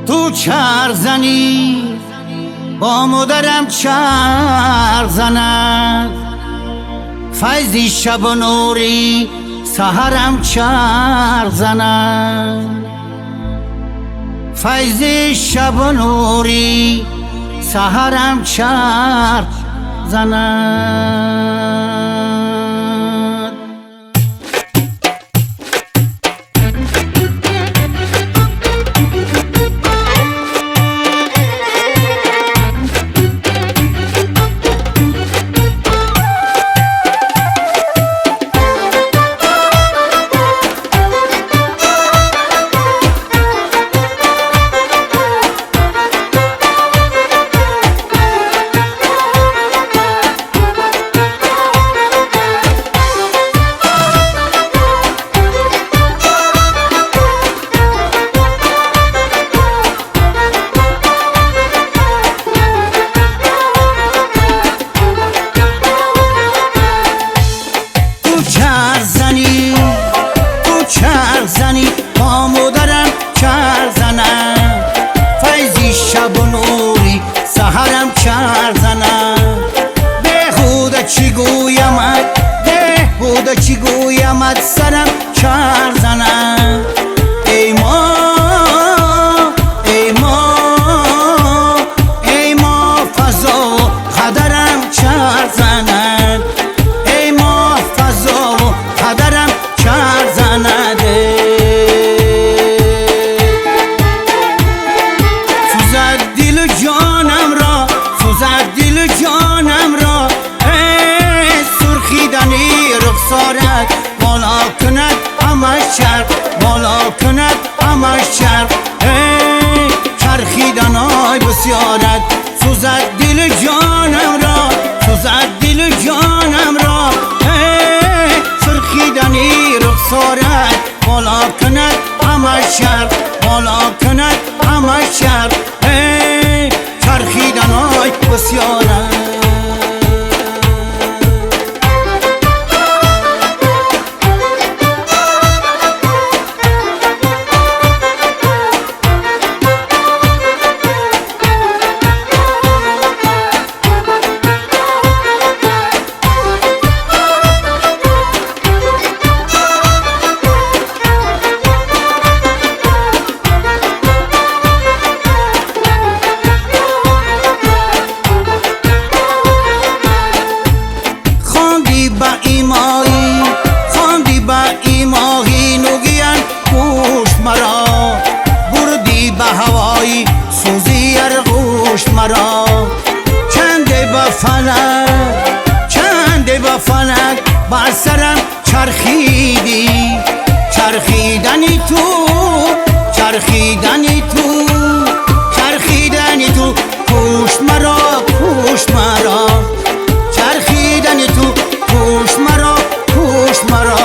تو چرخ زنی با مادرم چرخ زند، فیضی شب و نوری سحرم چرخ زند، فیضی شب و نوری سحرم چرخ زند. چرخ زنی با مادرم چرخ زنم، فیضی شب و نوری سحرم چرخ زنم. بهوده چی گویمت، بهوده چی گویمت، سرم چرخ زنم. ای ما ای ما ای ما فضا و قدرم چرخ زنم، ای ما فضا و قدرم چرخ زند. سوزد دل جانم را، سوزد دل جانم را، سرخیدنی رخسارت بالا کند همش چرخ، بالا کند همش چرخ، چرخیدنای بسیارت. سوزد دل جانم را، سوزد دل جانم را، سرخیدنی رخسارت بالا کند همش چرخ، بالا کند همش چرخ، چرخیدنای بسیارت. خواندی با ایماهی نگیان گوش مرا، بردی به هوایی سوزی ارغوش مرا. چنده با فلک، چنده با فلک بر سرم چرخیدی، چرخیدنی تو، چرخیدنی تو، چرخیدنی تو، پوش مرا، پوش مرا، چرخیدنی تو، پوش مرا، پوش مرا.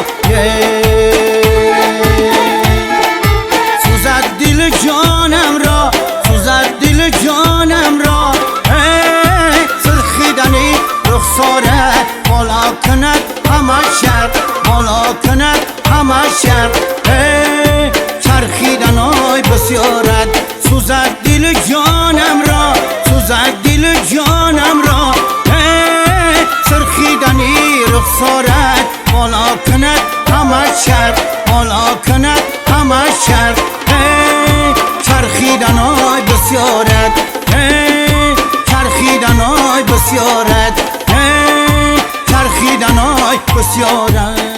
سوزد دل جانم را، سوزد دل جانم را، سرخیدنی رخسارت بالا کند همش چرخ، بالا کند همش چرخ، چرخیدنای بسیارت. سوزد دل جانم را، سوزد دل جانم را، سرخیدنی رخسارت بالا کند همش چرخ، بالا کند همش چرخ، چرخیدنای بسیارت، چرخیدنای بسیارت، چرخیدنای بسیارت.